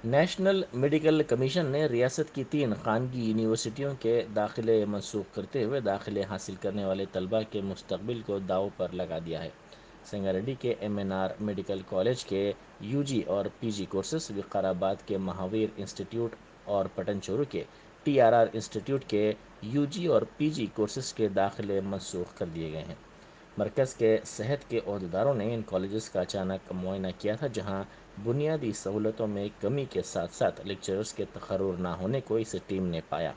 National medical commission ने रियासत की 3 खानगी यूनिवर्सिटियों के दाखिले मनसूख करते हुए दाखिले हासिल करने वाले तलबा के मुस्तकबिल को दांव पर लगा दिया है। संगारेड्डी के MNR मेडिकल कॉलेज के यूजी और पीजी कोर्सेस, विकाराबाद के महावीर इंस्टीट्यूट और पटनचोरू के TRR इंस्टीट्यूट के यूजी और पीजी कोर्सेस के दाखिले मनसूख कर दिए गए हैं। मरकज़ के सेहत के अहदेदारों ने इन कॉलेजेस का अचानक मुआयना किया था, जहां बुनियादी सहूलतों में कमी के साथ साथ लेक्चरर्स के तकर्रुर ना होने को इस टीम ने पाया।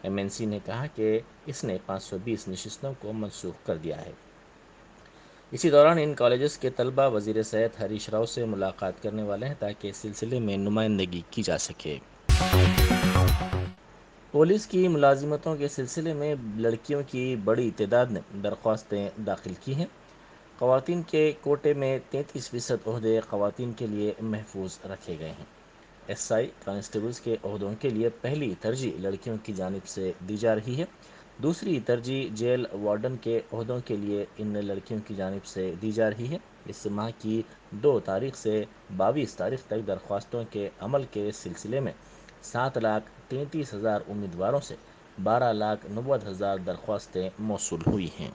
MNC ने कहा कि इसने 520 नशिस्तों को मनसूख कर दिया है। इसी दौरान इन कॉलेजेस के तलबा वजीर सेहत हरीश राव से मुलाकात करने वाले हैं ताकि इस सिलसिले में नुमाइंदगी की जा सके। पुलिस की मुलाजिमतों के सिलसिले में लड़कियों की बड़ी तादाद ने दरख्वास्तें दाखिल की हैं। ख़वातीन के कोटे में 33% ओहदे ख़वातीन के लिए महफूज रखे गए हैं। SI कांस्टेबल्स के ओहदों के लिए पहली तरजीह लड़कियों की जानिब से दी जा रही है। दूसरी तरजीह जेल वार्डन के ओहदों के लिए इन लड़कियों की जानिब से दी जा रही है। इस माह की 2 तारीख से 22 तारीख तक दरख्वास्तों के अमल के सिलसिले में 7,33,000 उम्मीदवारों से 12,90,000 दरख्वास्तें मौसूल हुई हैं।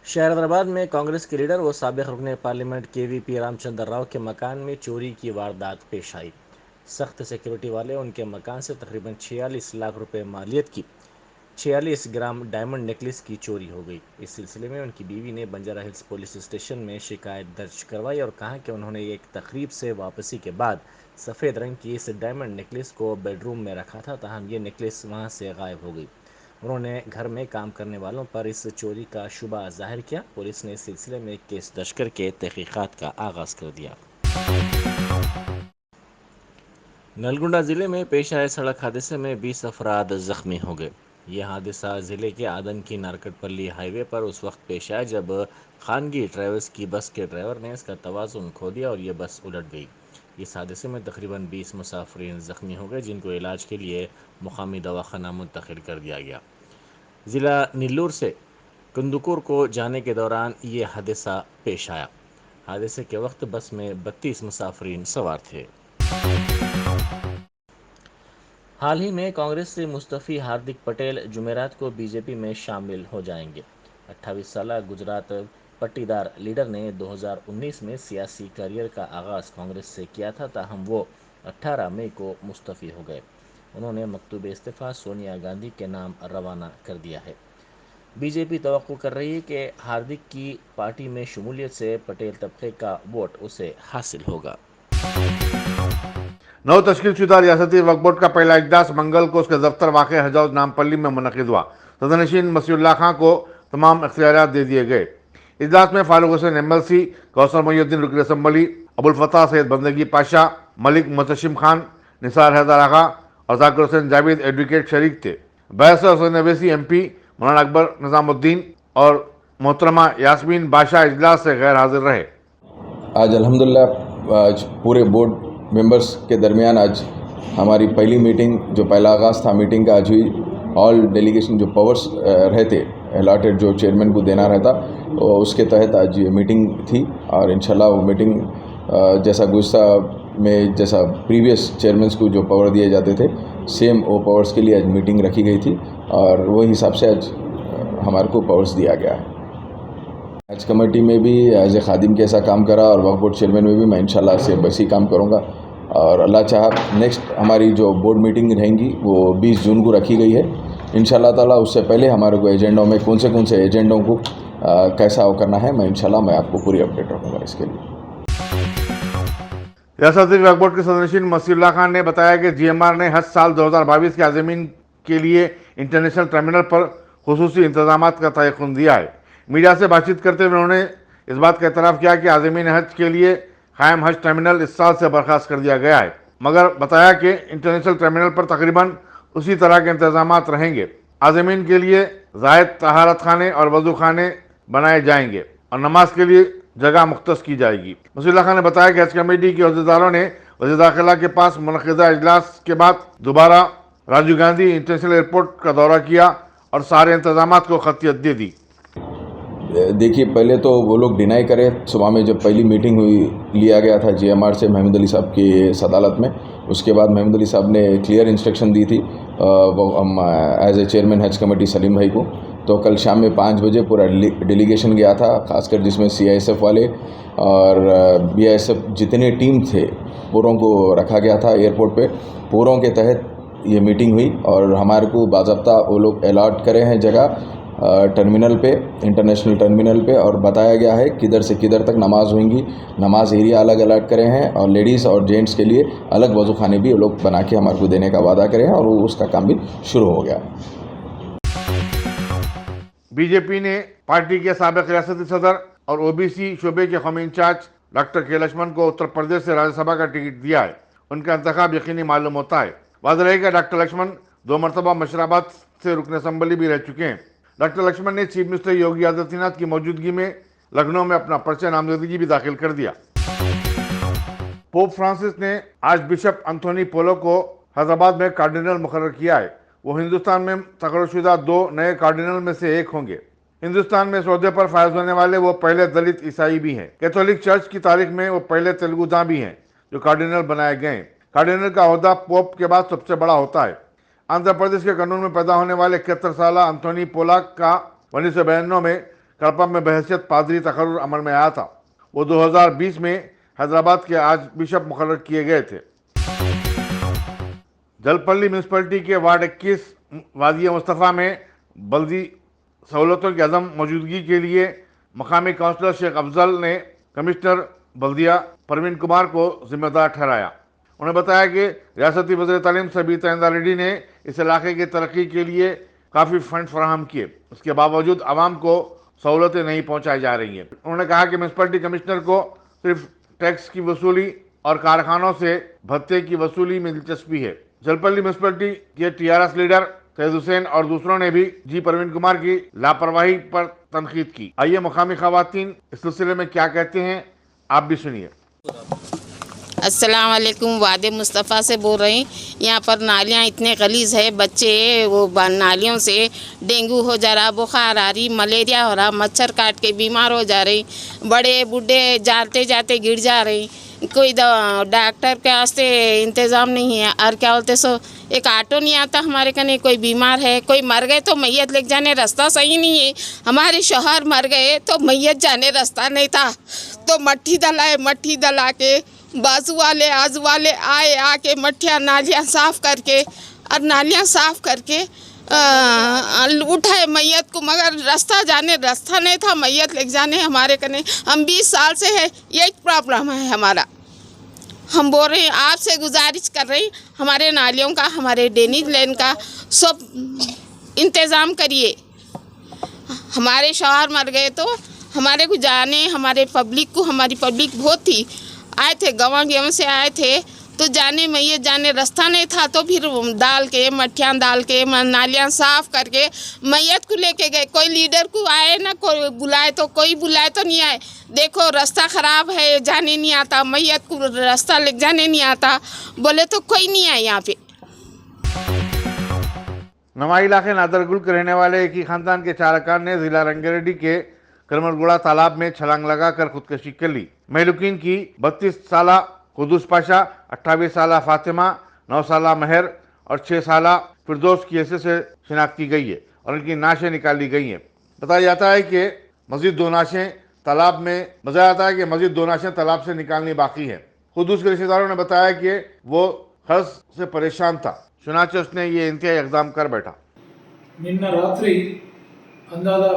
शहर हैदराबाद में कांग्रेस के लीडर व साबिक रुकन पार्लियामेंट KVP रामचंद्र राव के मकान में चोरी की वारदात पेश आई। सख्त सिक्योरिटी वाले उनके मकान से तकरीबन 46 लाख रुपए मालियत की 46 ग्राम डायमंड नेकलेस की चोरी हो गई। इस सिलसिले में उनकी बीवी ने बंजारा हिल्स पुलिस स्टेशन में शिकायत दर्ज करवाई और कहा कि उन्होंने एक तकरीब से वापसी के बाद सफ़ेद रंग की इस डायमंड नेकलेस को बेडरूम में रखा था, ताहम ये नेकलेस वहां से गायब हो गई। उन्होंने घर में काम करने वालों पर इस चोरी का शुबा जाहिर किया। पुलिस ने इस सिलसिले में केस दर्ज करके तहकीकात का आगाज़ कर दिया। नलगुंडा ज़िले में पेश आए सड़क हादसे में 20 अफराद ज़ख्मी हो गए। यह हादसा ज़िले के आदन की नारकटपल्ली हाईवे पर उस वक्त पेश आया जब खानगी ट्रैवल्स की बस के ड्राइवर ने इसका तवाज़ुन खो दिया और यह बस उलट गई। इस हादसे में तकरीबन 20 मुसाफिरीन ज़ख्मी हो गए, जिनको इलाज के लिए मुकामी दवाखाना मुंतकिल कर दिया गया। ज़िला नीलूर से कुंदुकुर को जाने के दौरान ये हादसा पेश आया। हादसे के वक्त बस में 32 मुसाफिरीन सवार थे। हाल ही में कांग्रेस से मुस्तफ़ी हार्दिक पटेल जुमेरात को बीजेपी में शामिल हो जाएंगे। 28 साल गुजरात पट्टीदार लीडर ने 2019 में सियासी करियर का आगाज़ कांग्रेस से किया था, ताहम वो 18 मई को मुस्तफ़ी हो गए। उन्होंने मकतूब इस्तीफ़ा सोनिया गांधी के नाम रवाना कर दिया है। बीजेपी तवक्को कर रही है कि हार्दिक की पार्टी में शमूलियत से पटेल तबके का वोट उसे हासिल होगा। नव तश्कीलशुदा रियासती वक्फ बोर्ड का पहला इजलास मंगल को उसके दफ्तर वाक़ हजौज नामपल्ली में मुनक़िद हुआ। सदरनशीन मसीउल्लाह खां को तमाम इख्तियारात दे दिए गए। इजलास में फारूक हुसैन MLC, कौसर मोहिउद्दीन रुकन असम्बली, अबुल फताह सैयद बंदगी पाशा, मलिक मुतशिम खान, निसार हैदर आगा और जाकिर हुसैन जावेद एडवोकेट शरीक थे। बैरिस्टर हुसैन अवैसी MP, मौलाना अकबर निज़ामुद्दीन और मोहतरमा यास्मीन बादशाह इजलास से गैर हाजिर रहे। आज अल्हम्दुलिल्लाह आज पूरे बोर्ड मेंबर्स के दरमियान आज हमारी पहली मीटिंग, जो पहला आगाज़ था मीटिंग का, आज हुई। ऑल डेलीगेशन जो पावर्स रहते अलॉटेड जो चेयरमैन को देना रहता, उसके तहत आज ये मीटिंग थी। और इंशाल्लाह वो मीटिंग जैसा गुज़श्ता में जैसा प्रीवियस चेयरमैन्स को जो पावर दिए जाते थे, सेम वो पावर्स के लिए आज मीटिंग रखी गई थी और वही हिसाब से आज हमारे को पावर्स दिया गया है। आज कमेटी में भी एज ए खादिम कैसा काम करा और वक्फ बोर्ड चेयरमैन में भी मैं इंशाल्लाह से बस ही काम करूँगा। और अल्लाह चाह नेक्स्ट हमारी जो बोर्ड मीटिंग रहेंगी वो 20 जून को रखी गई है इंशाल्लाह ताला। उससे पहले हमारे को एजेंडों में कौन से एजेंडों को कैसा करना है, मैं इंशाल्लाह मैं आपको पूरी अपडेट रखूँगा इसके लिए। रियासती वक्फ बोर्ड के सदरनशीन मसीउल्लाह खान ने बताया कि GMR ने हज साल 2022 के आज़मीन के लिए इंटरनेशनल टर्मिनल पर खुसूसी इंतजाम का तयक़ुन दिया है। मीडिया से बातचीत करते हुए उन्होंने इस बात का एतराफ़ किया कि आज़मीन हज के लिए कायम हज टर्मिनल इस साल से बर्खास्त कर दिया गया है, मगर बताया कि इंटरनेशनल टर्मिनल पर तकरीबन उसी तरह के इंतजाम रहेंगे। आज़मीन के लिए ज़ायद तहारत खाने और वज़ू खाने बनाए जाएंगे और नमाज के लिए जगह मुख्तस की जाएगी। मसीउल्लाह खान ने बताया कि हज कमेटी के अहदेदारों ने वज़ीर दाखिला के पास मुनक़िदा इजलास के बाद दोबारा राजीव गांधी इंटरनेशनल एयरपोर्ट का दौरा किया और सारे इंतजाम को खतियत दे दी। देखिए, पहले तो वो लोग डिनाई करे। सुबह में जब पहली मीटिंग हुई, लिया गया था GMR से महमूद अली साहब की अदालत में। उसके बाद महमूद अली साहब ने क्लियर इंस्ट्रक्शन दी थी एज ए चेयरमैन हज कमेटी सलीम भाई को। तो कल शाम में 5 बजे पूरा डेलीगेशन गया था, खासकर जिसमें CISF वाले और BISF जितने टीम थे पूरों को रखा गया था एयरपोर्ट पे। पूरों के तहत ये मीटिंग हुई और हमारे को बाज़ाब्ता वो लोग अलॉट करे हैं जगह टर्मिनल पे, इंटरनेशनल टर्मिनल पे, और बताया गया है किधर से किधर तक नमाज़ होंगी। नमाज एरिया अलग अलॉट करे हैं और लेडीज़ और जेंट्स के लिए अलग वज़ू खाने भी वो लोग बना के हमारे को देने का वादा करे हैं और उसका काम भी शुरू हो गया। बीजेपी ने पार्टी के साबिक रियासती सदर और OBC शोबे के कौमी इंचार्ज डॉक्टर के लक्ष्मण को उत्तर प्रदेश से राज्यसभा का टिकट दिया है। उनका इंतखाब यकीनी मालूम होता है। वाज़ेह है कि डॉक्टर लक्ष्मण 2 मरतबा मशराबाद से रुकन असम्बली भी रह चुके हैं। डॉक्टर लक्ष्मण ने चीफ मिनिस्टर योगी आदित्यनाथ की मौजूदगी में लखनऊ में अपना पर्चा नामजदगी भी दाखिल कर दिया। पोप फ्रांसिस ने आज बिशप एंथोनी पोलो को हैदराबाद में कार्डिनल मुकर्रर किया है। वो हिंदुस्तान में तकर्ररशुदा 2 नए कार्डिनल में से एक होंगे। हिंदुस्तान में इस ओहदे पर फायज होने वाले वो पहले दलित ईसाई भी हैं। कैथोलिक चर्च की तारीख में वो पहले तेलुगु दां भी हैं जो कार्डिनल बनाए गए। कार्डिनल का ओहदा पोप के बाद सबसे बड़ा होता है। आंध्र प्रदेश के कन्नूर में पैदा होने वाले 71 साल एंथोनी पोलाक का 1992 में कड़पा में बहैसियत पादरी तकर्रुर अमल में आया था। वो 2020 में हैदराबाद के आज बिशप मुकर्रर किए गए थे। जलपल्ली म्यूनसिपलिटी के वार्ड 21 वादिया मुस्तफ़ा में बल्दी सहूलतों की अदम मौजूदगी के लिए मकामी काउंसलर शेख अफजल ने कमिश्नर बल्दिया परवीन कुमार को जिम्मेदार ठहराया। उन्होंने बताया कि रियासती वज़ीर तालीम सबीता इंदा रेड्डी ने इस इलाके की तरक्की के लिए काफ़ी फंड फराहम किए। उसके बावजूद आवाम को सहूलतें नहीं पहुंचाई जा रही हैं। उन्होंने कहा कि म्यूनसिपलिटी कमिश्नर को सिर्फ टैक्स की वसूली और कारखानों से भत्ते की वसूली में दिलचस्पी है। जलपल्ली म्यूनसिपलिटी के TRS लीडर सैयद हुसैन और दूसरों ने भी जी परवीन कुमार की लापरवाही पर तनकीद की। आइए मुकामी खवातीन इस सिलसिले में क्या कहते हैं, आप भी सुनिए। अस्सलाम वालेकुम, वादे मुस्तफ़ा से बोल रही। यहाँ पर नालियाँ इतने गलीज़ है, बच्चे वो नालियों से डेंगू हो जा रहा, बुखार आ रही, मलेरिया हो रहा, मच्छर काट के बीमार हो जा रही, बड़े बूढ़े जाते जाते गिर जा रही। कोई डॉक्टर के वास्ते इंतज़ाम नहीं है। और क्या बोलते सो एक ऑटो नहीं आता हमारे कने। कोई बीमार है, कोई मर गए तो मैयत ले जाने रास्ता सही नहीं है। हमारे शोहर मर गए तो मैयत जाने रास्ता नहीं था, तो मट्टी दला के बाजू वाले आजू वाले आए, आके मट्टियाँ नालियाँ साफ़ करके और नालियाँ साफ़ करके उठाए मैयत को, मगर रास्ता नहीं था मैयत ले जाने हमारे कने। हम 20 साल से है, यही प्रॉब्लम है हमारा। हम बोल रहे हैं, आपसे गुजारिश कर रही, हमारे नालियों का, हमारे ड्रेनेज लाइन का सब इंतज़ाम करिए। हमारे शौहर मर गए तो हमारे को जाने, हमारी पब्लिक बहुत थी, आए थे गाँव से आए थे, तो जाने मैयत जाने रास्ता नहीं था, तो फिर मट्टियाँ डाल के नालियाँ साफ़ करके मैयत को लेके गए। कोई लीडर को आए ना, कोई बुलाए तो नहीं आए। देखो रास्ता ख़राब है, जाने नहीं आता, मैयत को रास्ता ले जाने नहीं आता, बोले तो कोई नहीं आए यहाँ पे। नवाई इलाके नादरगुल के रहने वाले एक ही खानदान के 4 अरकान ने जिला रंगारेड्डी के करमलगुड़ा तालाब में छलांग लगाकर खुदकशी कर ली। महलूकीन की 32 साला कुदूस पाशा, 28 साला फातिमा, 9 साला महर और 6 साला फिरदौस की हैसियत से शिनाख्त की गई है और उनकी नाशें निकाली गई हैं। बताया जाता है कि मज़ीद 2 नाशें तालाब से निकालनी बाकी हैं। कुदूस के रिश्तेदारों ने बताया कि वो हर्ष से परेशान था, चुनाचे उसने ये इंतहाई इक़दाम कर बैठा। నిన్న రాత్రి అందాదా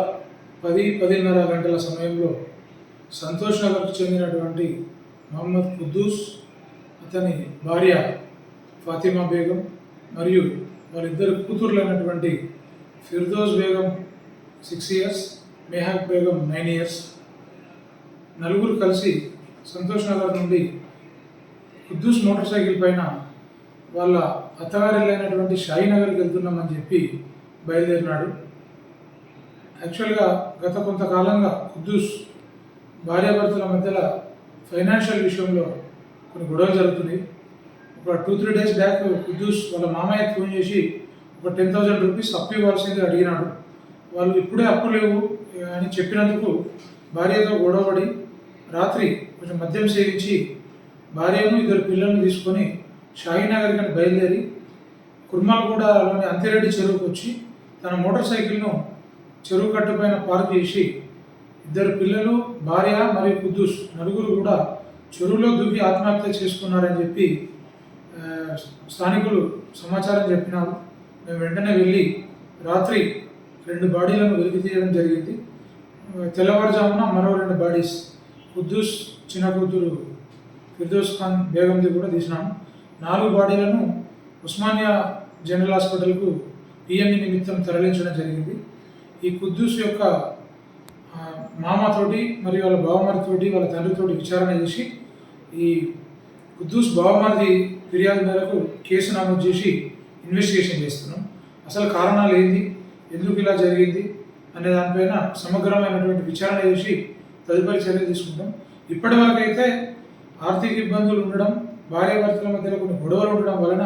10-10:30 గంటల సమయంలో సంతోష్ నగర్కు చెందినటువంటి మొహమ్మద్ కుద్దూస్, అతని భార్య ఫాతిమా బేగం మరియు వారిద్దరు కూతుర్లైనటువంటి ఫిర్దౌస్ బేగం 6 ఇయర్స్, మెహాక్ బేగం 9 ఇయర్స్, నలుగురు కలిసి సంతోష్ నగర్ నుండి కుద్దూస్ మోటార్ సైకిల్ పైన వాళ్ళ అత్తగారిల్లైనటువంటి షాయినగర్కి వెళ్తున్నామని చెప్పి బయలుదేరినాడు. యాక్చువల్గా గత కొంతకాలంగా కుద్దూస్ భార్యాభర్తల మధ్యలో ఫైనాన్షియల్ విషయంలో కొన్ని గొడవలు జరుగుతున్నాయి. ఒక 2-3 డేస్ బ్యాక్ కుద్దూస్ వాళ్ళ మామయ్యకి ఫోన్ చేసి ఒక 10,000 రూపీస్ అప్పు ఇవ్వాల్సింది అడిగినాడు. వాళ్ళు ఇప్పుడే అప్పు లేవు, అని చెప్పినందుకు భార్యతో గొడవపడి రాత్రి కొంచెం మద్యం సేవించి భార్యను ఇద్దరు పిల్లలను తీసుకొని షాహీనగర్ కానీ బయలుదేరి కుర్మల్గూడలోని అంతిరెడ్డి చెరువుకు వచ్చి తన మోటార్ సైకిల్ను చెరువు కట్టుపైన పార్క్ చేసి ఇద్దరు పిల్లలు భార్య మరియు కుద్దూస్ నలుగురు కూడా చెరువులో దూకి ఆత్మహత్య చేసుకున్నారని చెప్పి స్థానికులు సమాచారం చెప్పినారు. మేము వెంటనే వెళ్ళి రాత్రి 2 బాడీలను వెలికి తీయడం జరిగింది. తెల్లవారుజామున మరో 2 బాడీస్ కుద్దూస్ చిన్న కూతురు ఫిర్దోస్ ఖాన్ బేగంది కూడా తీసినాము. 4 బాడీలను ఉస్మానియా జనరల్ హాస్పిటల్కు పిఎంఈ నిమిత్తం తరలించడం జరిగింది. ఈ కుద్దూస్ యొక్క మామతోటి మరియు వాళ్ళ బావమరితోటి వాళ్ళ తండ్రితోటి విచారణ చేసి ఈ కుద్దూస్ బావమరిది ఫిర్యాదు మేరకు కేసు నమోదు చేసి ఇన్వెస్టిగేషన్ చేస్తున్నాం. అసలు కారణాలు ఏంది, ఎందుకు ఇలా జరిగింది అనే దానిపైన సమగ్రమైనటువంటి విచారణ చేసి తదుపరి చర్యలు తీసుకుంటాం. ఇప్పటివరకు అయితే ఆర్థిక ఇబ్బందులు ఉండడం, భార్యాభర్తల మధ్యలో కొన్ని గొడవలు ఉండడం వలన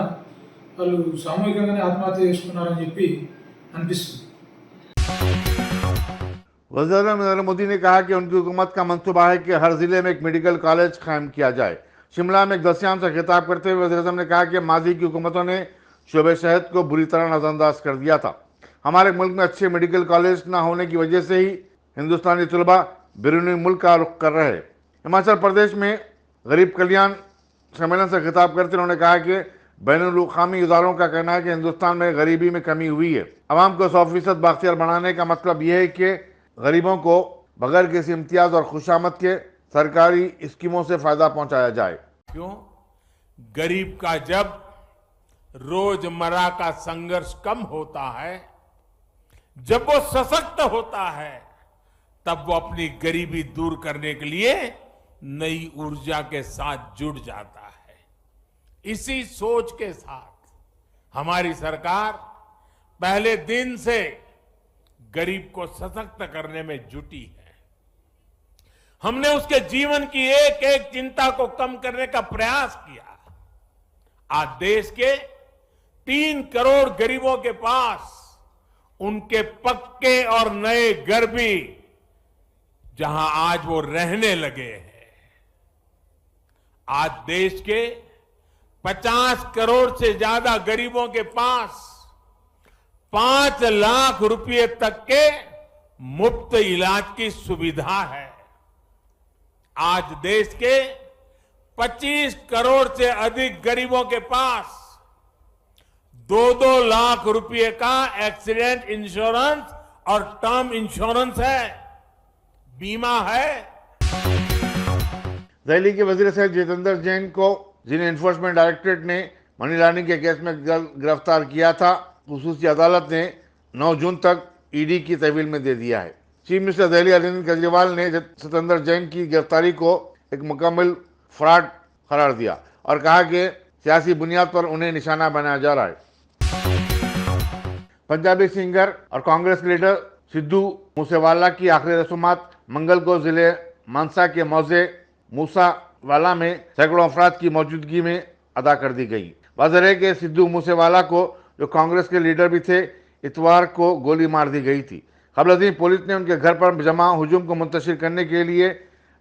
వాళ్ళు సామూహికంగానే ఆత్మహత్య చేసుకున్నారని చెప్పి అనిపిస్తుంది. वज़ीर-ए-आज़म नरेंद्र मोदी ने कहा कि उनकी हुकूमत का मंसूबा है कि हर जिले में एक मेडिकल कॉलेज कायम किया जाए। शिमला में एक दस्याम से खिताब करते हुए वज़ीर-ए-आज़म ने कहा कि माजी की हुकूमतों ने शोबे सेहत को बुरी तरह नज़रअंदाज कर दिया था। हमारे मुल्क में अच्छे मेडिकल कॉलेज न होने की वजह से ही हिंदुस्तानी तलबा बैरूनी मुल्क का रुख कर रहे हैं। हिमाचल प्रदेश में गरीब कल्याण सम्मेलन से खिताब करते उन्होंने कहा कि बैनुल-अक़वामी इदारों का कहना है कि हिंदुस्तान में गरीबी में कमी हुई है। अवाम को 100% बाख्तियार बनाने का मतलब यह है कि गरीबों को बगैर किसी इम्तियाज और खुशामद के सरकारी स्कीमों से फायदा पहुंचाया जाए। क्यों? गरीब का जब रोजमर्रा का संघर्ष कम होता है, जब वो सशक्त होता है, तब वो अपनी गरीबी दूर करने के लिए नई ऊर्जा के साथ जुड़ जाता है। इसी सोच के साथ हमारी सरकार पहले दिन से गरीब को सशक्त करने में जुटी है। हमने उसके जीवन की एक एक चिंता को कम करने का प्रयास किया। आज देश के 3 करोड़ गरीबों के पास उनके पक्के और नए घर भी जहां आज वो रहने लगे हैं। आज देश के 50 करोड़ से ज्यादा गरीबों के पास 5 लाख रुपए तक के मुफ्त इलाज की सुविधा है। आज देश के 25 करोड़ से अधिक गरीबों के पास 2-2 लाख रुपए का एक्सीडेंट इंश्योरेंस और टर्म इंश्योरेंस है, बीमा है। दिल्ली के वजीर सेहत जितेंद्र जैन को जिन्हें एनफोर्समेंट डायरेक्टरेट ने मनी लॉन्ड्रिंग के केस में गिरफ्तार किया था, खुसूसी अदालत ने 9 जून तक ईडी की तहवील में दे दिया है। चीफ मिनिस्टर दिल्ली अरविंद केजरीवाल ने जितेंद्र जैन की गिरफ्तारी को एक मुकम्मल फ्रॉड करार दिया और कहा कि सियासी बुनियाद पर उन्हें निशाना बनाया जा रहा है। पंजाबी सिंगर और कांग्रेस लीडर सिद्धू मूसेवाला की आखिरी रसूमात मंगल को जिले मानसा के मौजे मूसावाला में सैकड़ों अफराद की मौजूदगी में अदा कर दी गई। वाज़ेह है कि सिद्धू मूसेवाला को, जो कांग्रेस के लीडर भी थे, इतवार को गोली मार दी गई थी। क़ब्ल पुलिस ने उनके घर पर जमा हुजूम को मुंतशिर करने के लिए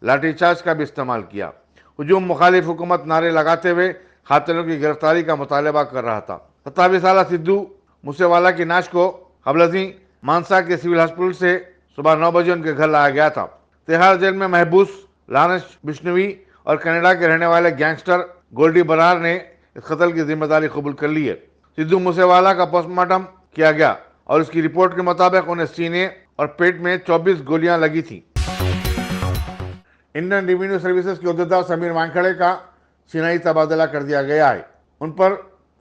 लाठीचार्ज का भी इस्तेमाल किया। हुजूम मुखालिफ हुकूमत नारे लगाते हुए कातिलों की गिरफ्तारी का मुतालबा कर रहा था। 27 साल सिद्धू मूसेवाला की नाश को क़ब्ल मानसा के सिविल हॉस्पिटल से सुबह 9 बजे उनके घर लाया गया था। तिहाड़ जेल में महबूस लारेंस बिश्नोई और कनाडा के रहने वाले गैंगस्टर गोल्डी बरार ने इस कत्ल की जिम्मेदारी कबूल कर ली है। सिद्धू मूसेवाला का पोस्टमार्टम किया गया और उसकी रिपोर्ट के मुताबिक उन्हें सीने और पेट में 24 गोलियां लगी थी। इंडियन रेवेन्यू सर्विसेज के अहदेदार समीर वानखेड़े का चेन्नई तबादला कर दिया गया है। उन पर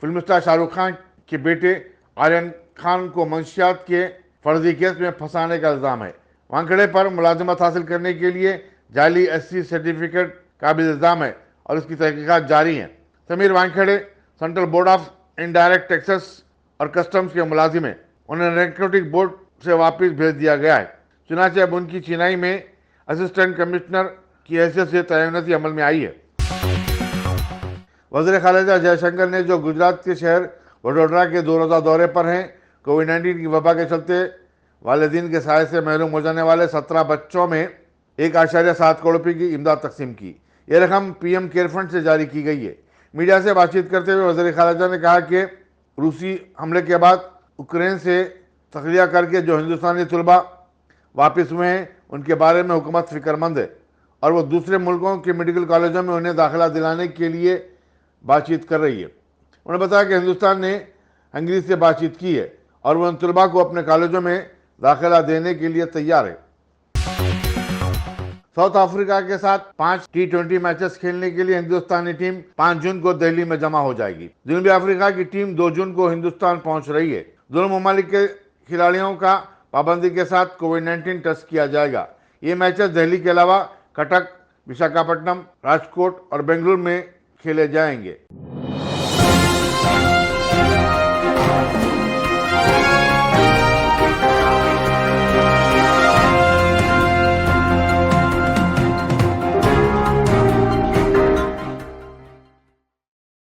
फिल्म स्टार शाहरुख खान के बेटे आर्यन खान को मंशियात के फर्जी केस में फंसाने का इल्जाम है। वानखेड़े पर मुलाजिमत हासिल करने के लिए जाली एससी सर्टिफिकेट का भी इल्जाम है और इसकी तहकीकात जारी हैं। Sameer Wankhede central board of indirect taxes और कस्टम्स के मुलाजिम हैं। उन्हें नैर्कोटिक बोर्ड से वापस भेज दिया गया है। चुनाचे अब उनकी चेन्नई में असिस्टेंट कमिश्नर की हैसियत से तैनाती अमल में आई है। वज़ीर खालिदा जयशंकर ने, जो गुजरात के शहर वडोदरा के 2 रोज़ा दौरे पर हैं, कोविड-19 की वबा के चलते वालिदीन के साय से महरूम हो जाने वाले 17 बच्चों में 1.7 करोड़ रुपये की इमदाद तकसीम की। यह रकम पीएम केयर फंड से जारी की गई है। मीडिया से बातचीत करते हुए वज़ीर ख़ारिजा ने कहा कि रूसी हमले के बाद यूक्रेन से तखलिया करके जो हिंदुस्तानी तलबा वापस हुए हैं उनके बारे में हुकूमत फिक्रमंद है और वो दूसरे मुल्कों के मेडिकल कॉलेजों में उन्हें दाखिला दिलाने के लिए बातचीत कर रही है। उन्होंने बताया कि हिंदुस्तान ने हंगरी से बातचीत की है और वह उन तलबा को अपने कॉलेजों में दाखिला देने के लिए तैयार है। साउथ अफ्रीका के साथ 5 T20 मैचेस खेलने के लिए हिंदुस्तानी टीम 5 जून को दिल्ली में जमा हो जाएगी। जनूबी अफ्रीका की टीम 2 जून को हिंदुस्तान पहुंच रही है। दोनों ममालिक के खिलाड़ियों का पाबंदी के साथ कोविड-19 टेस्ट किया जाएगा। ये मैचेस दिल्ली के अलावा कटक, विशाखापट्टनम, राजकोट और बेंगलुरु में खेले जाएंगे।